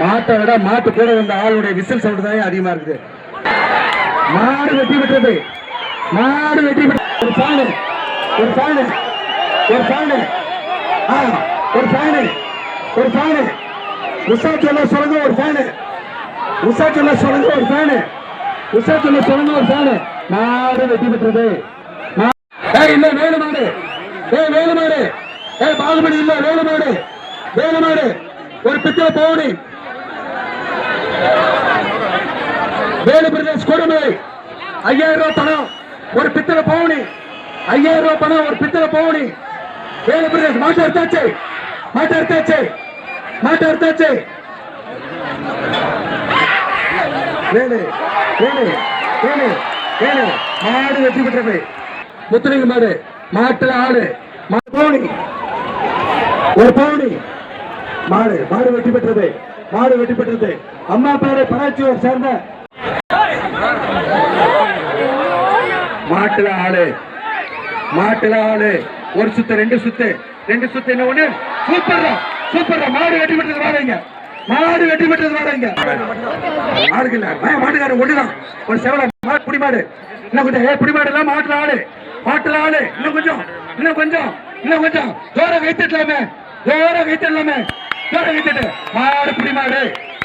மாட்டை விட மாட்டு கூட வந்த ஆளுடைய விசில் சவுண்ட் தான் அதிகமா இருக்குது. மாடு வெட்டி விட்டது. மாடு வெட்டி விட்டது. ஒரு ஃபேனு ஒரு ஃபேனு ஒரு ஃபேனு ஒரு ஃபேனு ஒரு ஃபேனு உஷா சொல்ல சொல்லுங்க. ஒரு ஃபேனு உஷா சொல்ல சொல்லுங்க. ஒரு ஃபேனு உஷா சொல்ல சொல்லுங்க. ஒரு ஃபேனு. மாடு வெட்டி விட்டது. இல்ல வேலு மாடு. வேலு மாடு. பாகுபலி இல்ல வேலு மாடு. வேலு மாடு. ஒரு பித்தளை பவுனி. வேலு பிரதேஷ் கொடுமலை 5000 ரூபாய் பணம் ஒரு பித்தளை பவுனி. 5000 ரூபாய் பணம் ஒரு பித்தளை பவுனி. வேலு பிரதேஷ் மாட்டு அறுத்தாச்சு. மாட்டு அறுத்தாச்சு. மாட்டு அறுத்தாச்சு. வேலு வேலு வேலு வேலு மாடு வெற்றி பெற்றது. முத்துலிங்க மாடு. மாட்டுல ஆடு. பவுனி ஒரு பவுனி. மாடு மாடு வெற்றி பெற்றது. மாடு வெற்றி பெற்றது. அம்மா பேரை பராச்சியூர் சேர்ந்த மாட்டுல ஆளு. மாட்டுல ஆளு. ஒரு சுத்து ரெண்டு சுத்து ரெண்டு சுத்து என்ன ஒண்ணு. Super super. மாடு வெற்றி பெற்றது. வாடகைங்க. மாடு வெற்றி பெற்றது. வாடகைங்க. மாடுக்கு இல்ல மாட்டுக்காரன் ஒண்ணுதான். ஒரு செவல மாடு புடி மாடு. இன்னும் கொஞ்சம் புடி மாடு எல்லாம் மாட்டுல ஆளு. மாட்டுல ஆளு. இன்னும் கொஞ்சம் இன்னும் கொஞ்சம் இன்னும் கொஞ்சம் ஜோர கைத்தட்டலாமே. ஜோர கைத்தட்டலாமே. ஜோர கைத்தட்டு. மாடு புடி மாடு.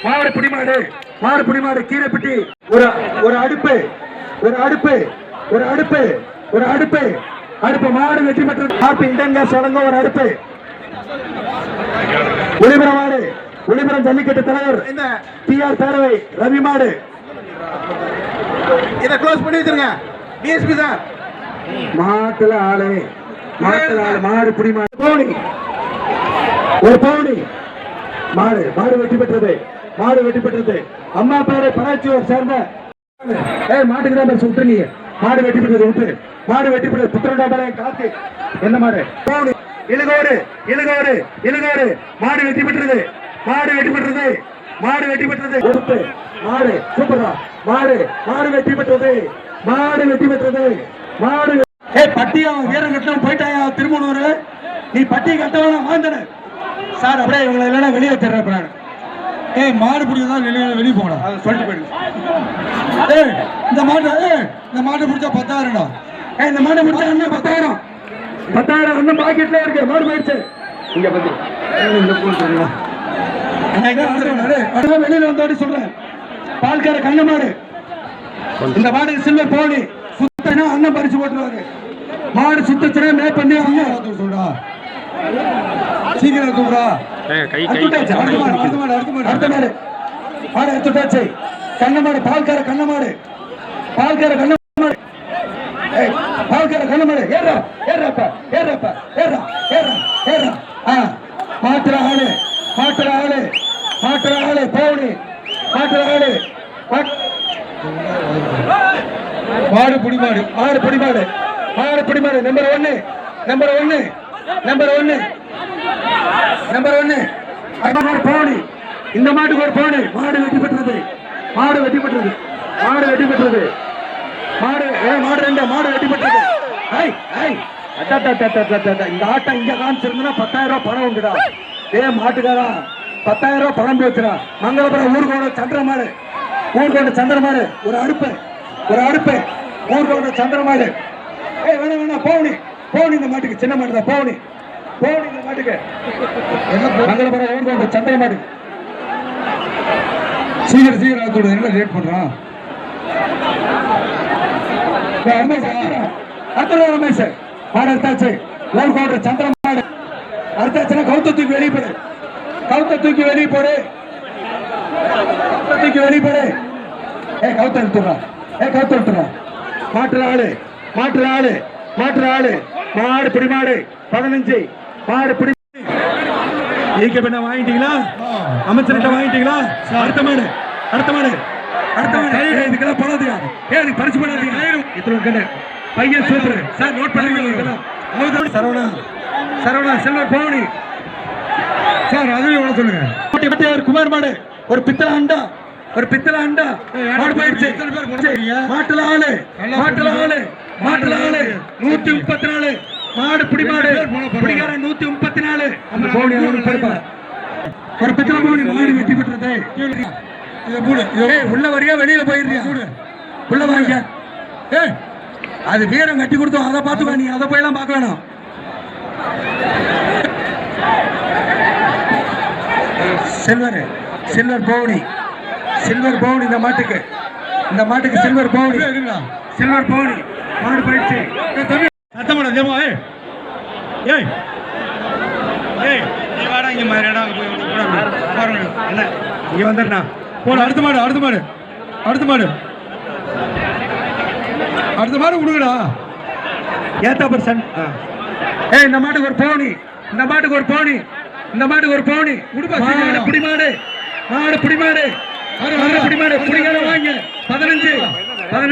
மாடு புடி மாடு. மாடு புடி மாடு. கீரைப்பட்டி ஒரு அடுப்பு. ஒரு அடுப்பு. ஒரு அடுப்பு. ஒரு அடுப்பு. அடுப்பு. மாடு வெற்றி பெற்றது. ஆர்பி இந்தியன் கேஸ் வழங்க ஒரு அடுப்பு. ஒளிபுரம் மாடு. ஒளிபுரம் ஜல்லிக்கட்டு தலைவர் டிஆர் பேரவை ரவி மாடு. இதை க்ளோஸ் பண்ணி வச்சிருங்க டிஎஸ்பி சார். மாட்டுல ஆளு. மாட்டுல ஆளு. மாடு புடி மாடு. பவுனி ஒரு பவுனி. மாடு மாடு வெற்றி பெற்றது. மாடு வெற்றி பெற்றது. அம்மா பேரை பராச்சியூர் சேர்ந்த மாட்டுக்கு தான் பேர் விட்டுருங்க. மாடு வெட்டி பெற்றது. விட்டு மாடு வெட்டி பெற்றது. புத்திரண்டாபரை காத்து என்ன மாடு. பவுனி இழுகோடு இழுகோடு இழுகோடு. மாடு வெற்றி பெற்றது. மாடு வெட்டி பெற்றது. மாடு வெட்டி பெற்றது. மாடு சூப்பரா. மாடு மாடு வெட்டி பெற்றது. மாடு வெட்டி பெற்றது. மாடு பட்டியா வீரம் கட்டணும் போயிட்டாயா திருமணூர். நீ பட்டி கட்டவன வாந்தன சார். அப்படியே இவங்களை இல்லைன்னா வெளியே தர்றேன். மாடு பிடிச்சதான் வெளியே போங்கடா சொல்லிட்டு போயிடு. இந்த மாட்டை பிடிச்சா 10,000. இந்த மாட்டை பிடிச்சா 10,000. 10,000 ஒன்னும் பாக்கெட்ல இருக்கு. மாடு போயிடுச்சு. இங்க பத்தி வெளியில வந்தோடி சொல்றேன். பால்கார கண்ண மாடு. இந்த மாடு சில்வர் பவுனி. சுத்தனா அண்ணன் பறிச்சு போட்டுருவாரு. மாடு சுத்தச்சுனா மே பண்ணி அண்ணன் சொல்றா. சீக்கிரம் தூக்குறா. அடுத்த மாடு மாடு எடுத்துட்டாச்சு. கண்ண மாடு. பால்கார கண்ண மாடு. பால்கார கண்ண மாடு. பால்கார கண்ண மாடு. ஏறா ஏறாப்பா ஏறாப்பா ஏறா ஏறா ஏறா. மாட்டுற ஆளு. மாட்டுற ஆளு. மாட்டுற ஆளு. பவுனி மாட்டுற ஆளு. மாடு புடி மாடு. மாடு புடி மாடு. மாடு புடி மாடு. Number 1 number 1 number 1 number 1 பவுனி. இந்த மாட்டுக்கு ஒரு பவுனி. மாடு வெட்டி பெற்றது. மாடு வெட்டி பெற்றது. மாடு வெட்டி பெற்றது. மாடு மாடு 2 மாடு வெட்டி பெற்றது. இந்த ஆட்டம் இங்க காமிச்சிருந்தா 10,000 ரூபாய் பணம் உண்டுடா. மாட்டுக்காரா 10,000 ரூபாய் பணம் போச்சுடா. மங்களபுரம் ஊர்கோட சந்திரமாடு. ஊர்கோட சந்திரமாடு. ஒரு அடுப்பு. ஒரு அடுப்பு. ஊர்கோட சந்திரமாடு. வேணா வேணா பவுனி. பவுனி இந்த மாட்டுக்கு. சின்ன மாடு தான் பவுனி. பவுனி இந்த மாட்டுக்கு. மங்களபுரம் ஊர்கோட சந்திரமாடு. சீக்கிரம் சீக்கிரம் ஆத்தோட என்ன ரேட் பண்றான். ரமேஷ் மாடு அறுத்தாச்சு. ஊர்கோட சந்திரமாடு அறுத்தாச்சுன்னா கவுத்த தூக்கி வெளியே போடு. கவுத்த தூக்கி வெளியே போடு. தூக்கி வெளியே போடு. கவுத்த எடுத்துடுறா. கவுத்த எடுத்துடுறா. மாட்டுற ஆளு. மாட்டுற ஆளு. மாட்டுற ஆளு. மாடு பிடி மாடு 15. மாடு பிடி. வாங்கிட்டீங்களா? அமைச்சர்கிட்ட வாங்கிட்டீங்களா? அடுத்த மாடு. அடுத்த மாடு. அடுத்த மாடு. இதுக்கெல்லாம் போடாதீங்க. எனக்கு பரிசு போடாதீங்க. இத்தனை பையன் சூப்பர் சார். நோட் பண்ணுங்க. சரவணா சரவணா செல்வர் பவுனி சார். அதுவே எவ்வளவு சொல்லுங்க. குமார் மாடு. ஒரு பித்தளை அண்டா. ஒரு பித்தளை அண்டா. மாடு போயிடுச்சு. மாட்டுல ஆளு. மாட்டுல ஆளு. மாட்டுல ஆளு. 134 மாடு புடிமாடு புடிகாரன் 134 அந்த பவுனி அவனுக்கு பெருப்பா ஒரு பச்சை பவுனி மாடு வெட்டி பெற்றது உள்ள வரியா வெளியில போயிருந்தியா உள்ள வாங்க அது வீரம் கட்டி கொடுத்தோம் அதை பார்த்துக்கோ நீ அதை போயெல்லாம் பார்க்க வேணாம் சில்வர் பவுனி இந்த மாட்டுக்கு சில்வர் பவுனி மாடு போயிடுச்சு இங்க வந்துடுறா போட அடுத்த மாடு கொடுங்கடா ஏத்தா பர்சன் இந்த மாட்டுக்கு ஒரு பவுனி புடிமாடு புடிமாடு வாங்க 15